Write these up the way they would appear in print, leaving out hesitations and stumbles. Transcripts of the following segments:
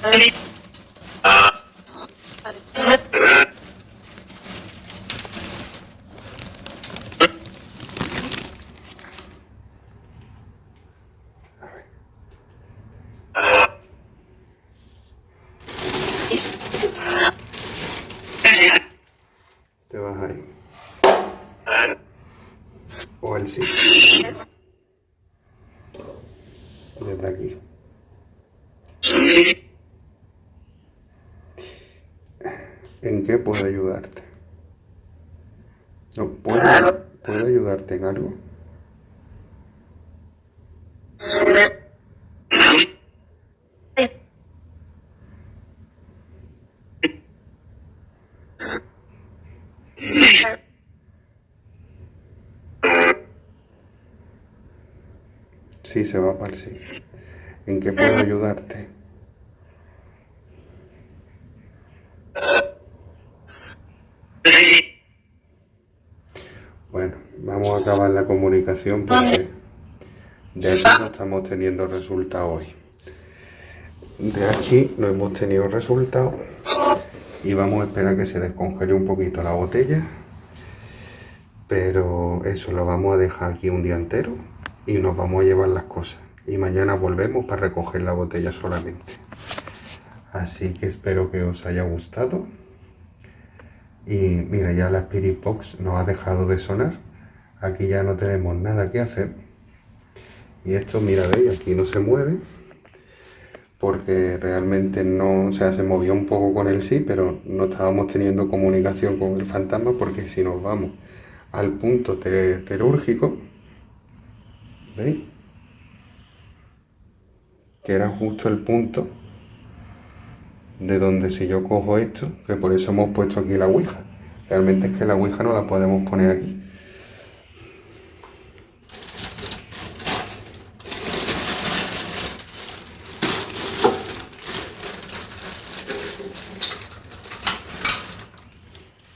Te vas ahí. O el sí. Desde aquí. ¿En qué puedo ayudarte? No, ¿puedo ayudarte en algo? Sí, se va para el sí. ¿En qué puedo ayudarte? Bueno, vamos a acabar la comunicación porque de aquí no estamos teniendo resultados hoy. De aquí no hemos tenido resultados y vamos a esperar que se descongele un poquito la botella, pero eso lo vamos a dejar aquí un día entero y nos vamos a llevar las cosas y mañana volvemos para recoger la botella solamente. Así que espero que os haya gustado y mira, ya la Spirit Box nos ha dejado de sonar, aquí ya no tenemos nada que hacer y esto, mira, veis, aquí no se mueve porque realmente no, o sea, se movió un poco con el sí, pero no estábamos teniendo comunicación con el fantasma porque si nos vamos al punto telúrgico, ¿veis? Que era justo el punto de donde si yo cojo esto, que por eso hemos puesto aquí la ouija, realmente es que la ouija no la podemos poner aquí.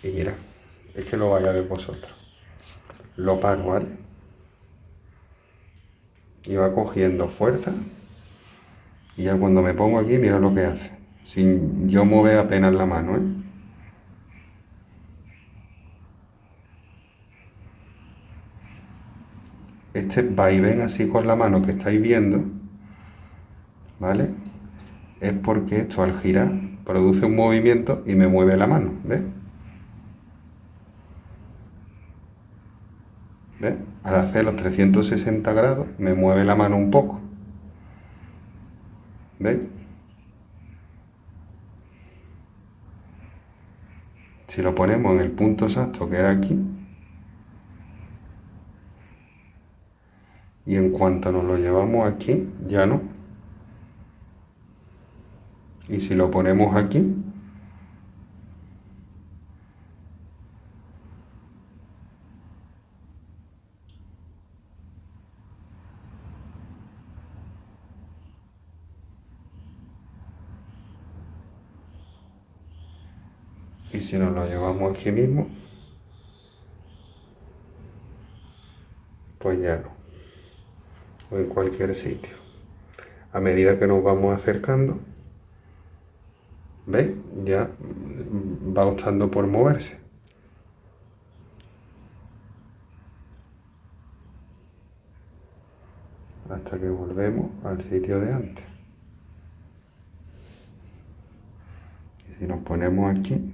Y mira, es que lo vaya a ver vosotros. Lo paro, ¿vale? Y va cogiendo fuerza. Y ya cuando me pongo aquí, mira lo que hace. Sin yo mover apenas la mano, ¿eh? Este vaivén así con la mano que estáis viendo, ¿vale? Es porque esto al girar produce un movimiento y me mueve la mano, ¿ves? ¿Ves? Al hacer los 360 grados me mueve la mano un poco. ¿Veis? Si lo ponemos en el punto exacto que era aquí, y en cuanto nos lo llevamos aquí, ya no. Y si lo ponemos aquí, y si nos lo llevamos aquí mismo, pues ya no. O en cualquier sitio. A medida que nos vamos acercando, ¿veis? Ya va optando por moverse. Hasta que volvemos al sitio de antes. Y si nos ponemos aquí,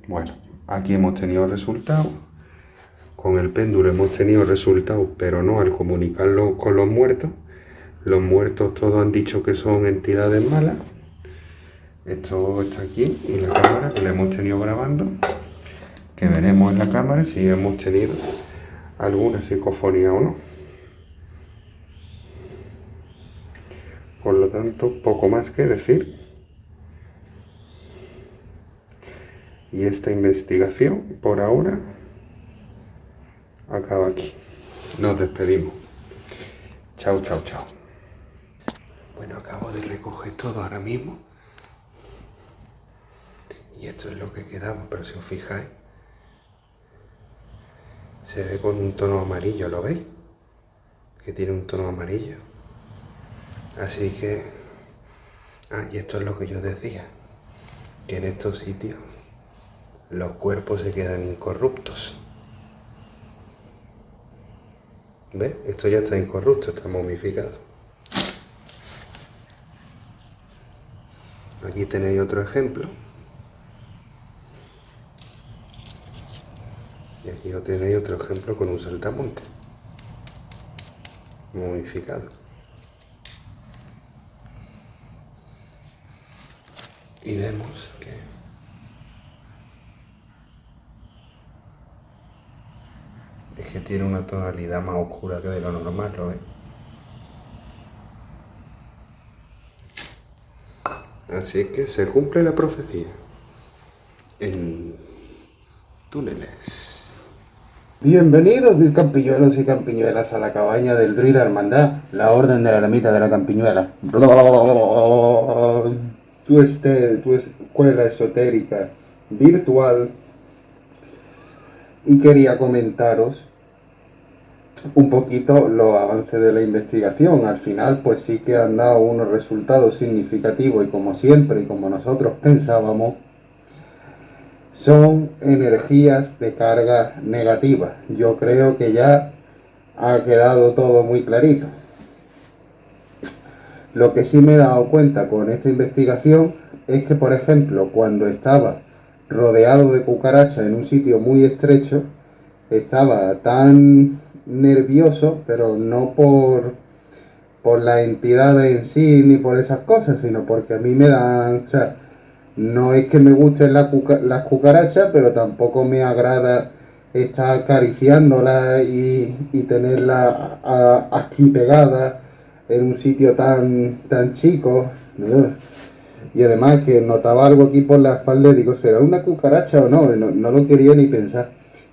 bueno, aquí hemos tenido resultados. Con el péndulo hemos tenido resultados, pero no al comunicarlo con los muertos. Los muertos todos han dicho que son entidades malas. Esto está aquí y la cámara que la hemos tenido grabando, que veremos en la cámara si hemos tenido alguna psicofonía o no. Por lo tanto, poco más que decir. Y esta investigación, por ahora, acaba aquí. Nos despedimos. Chao, chao, chao. Bueno, acabo de recoger todo ahora mismo. Y esto es lo que quedaba, pero si os fijáis, se ve con un tono amarillo, ¿lo veis? Que tiene un tono amarillo. Así que... y esto es lo que yo decía, que en estos sitios los cuerpos se quedan incorruptos. ¿Ves? Esto ya está incorrupto, está momificado. Aquí tenéis otro ejemplo. Y aquí tenéis otro ejemplo con un saltamonte momificado. Y vemos que es que tiene una tonalidad más oscura que de lo normal, ¿lo ves? Así que se cumple la profecía en túneles. Bienvenidos mis campiñuelos y campiñuelas a la cabaña del druida hermandad, la orden de la ermita de la campiñuela. Tu escuela esotérica virtual, y quería comentaros un poquito los avances de la investigación. Al final pues sí que han dado unos resultados significativos y como siempre y como nosotros pensábamos, son energías de carga negativa. Yo creo que ya ha quedado todo muy clarito. Lo que sí me he dado cuenta con esta investigación es que, por ejemplo, cuando estaba rodeado de cucarachas en un sitio muy estrecho, estaba tan nervioso, pero no por la entidad en sí ni por esas cosas, sino porque a mí me dan... O sea, no es que me gusten las cucarachas, pero tampoco me agrada estar acariciándolas y tenerlas aquí pegadas en un sitio tan chico. Y además que notaba algo aquí por la espalda y digo, ¿será una cucaracha o no? No lo quería ni pensar.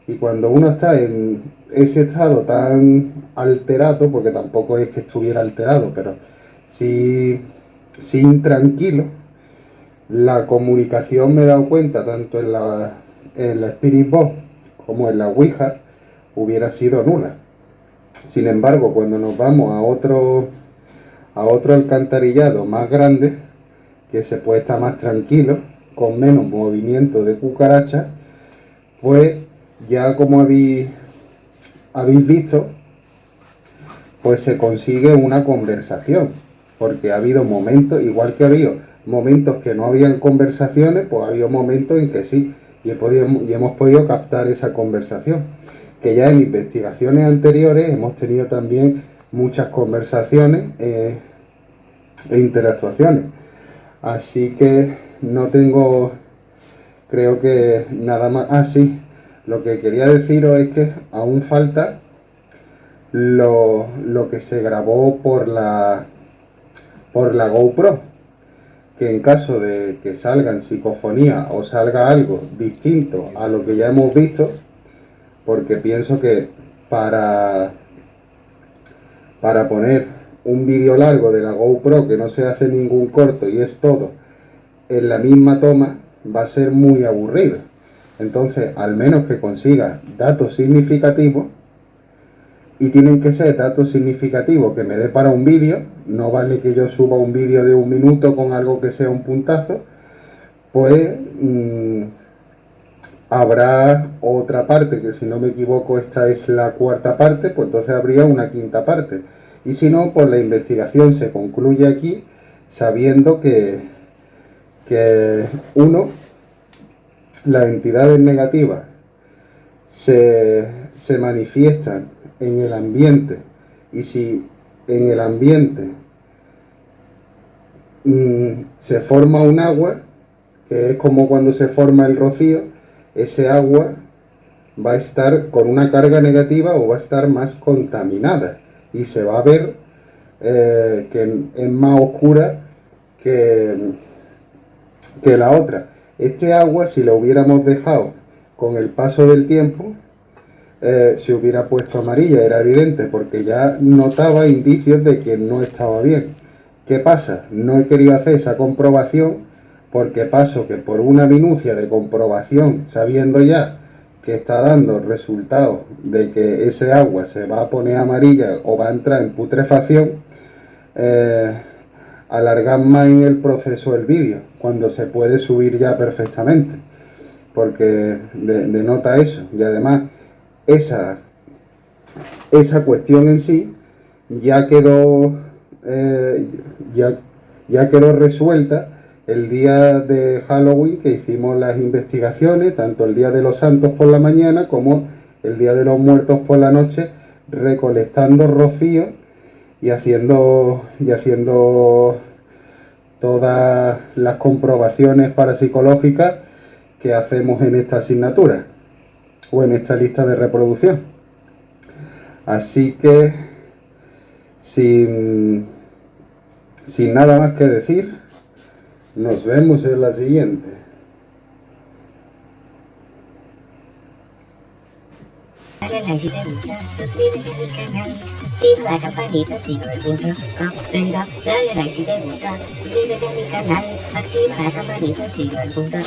Y cuando uno está en ese estado tan alterado, porque tampoco es que estuviera alterado, pero sí, sí intranquilo, la comunicación me he dado cuenta, tanto en la Spirit Box como en la Ouija, hubiera sido nula. Sin embargo, cuando nos vamos a otro alcantarillado más grande, que se puede estar más tranquilo, con menos movimiento de cucaracha, pues ya como habéis visto, pues se consigue una conversación, porque ha habido momentos, igual que ha habido momentos que no habían conversaciones, pues ha habido momentos en que sí, y hemos podido captar esa conversación, que ya en investigaciones anteriores hemos tenido también muchas conversaciones e interactuaciones. Así que no tengo, creo que nada más. Sí, lo que quería deciros es que aún falta lo que se grabó por la GoPro, que en caso de que salga en psicofonía o salga algo distinto a lo que ya hemos visto, porque pienso que para, para poner un vídeo largo de la GoPro que no se hace ningún corto y es todo en la misma toma, va a ser muy aburrido. Entonces, al menos que consiga datos significativos, y tienen que ser datos significativos que me dé para un vídeo, no vale que yo suba un vídeo de 1 minuto con algo que sea un puntazo, pues habrá otra parte, que si no me equivoco esta es la cuarta parte, pues entonces habría una quinta parte. Y si no, pues la investigación se concluye aquí, sabiendo que uno, las entidades negativas se manifiestan en el ambiente, y si en el ambiente se forma un agua, que es como cuando se forma el rocío, ese agua va a estar con una carga negativa o va a estar más contaminada y se va a ver que es más oscura que, que la otra. Este agua, si lo hubiéramos dejado con el paso del tiempo, se hubiera puesto amarilla, era evidente, porque ya notaba indicios de que no estaba bien. ¿Qué pasa? No he querido hacer esa comprobación porque paso que por una minucia de comprobación, sabiendo ya que está dando resultados de que ese agua se va a poner amarilla o va a entrar en putrefacción, alargar más en el proceso el vídeo, cuando se puede subir ya perfectamente, porque denota eso. Y además esa cuestión en sí ya quedó ya quedó resuelta el día de Halloween, que hicimos las investigaciones, tanto el día de los santos por la mañana como el día de los muertos por la noche, recolectando rocío y haciendo todas las comprobaciones parapsicológicas que hacemos en esta asignatura o en esta lista de reproducción. Así que sin nada más que decir, nos vemos en la siguiente. Dale like si te gusta, suscríbete a mi canal, activa la campanita, activa el punto, dale like si te gusta, suscríbete a mi canal, activa la campanita, activa el punto,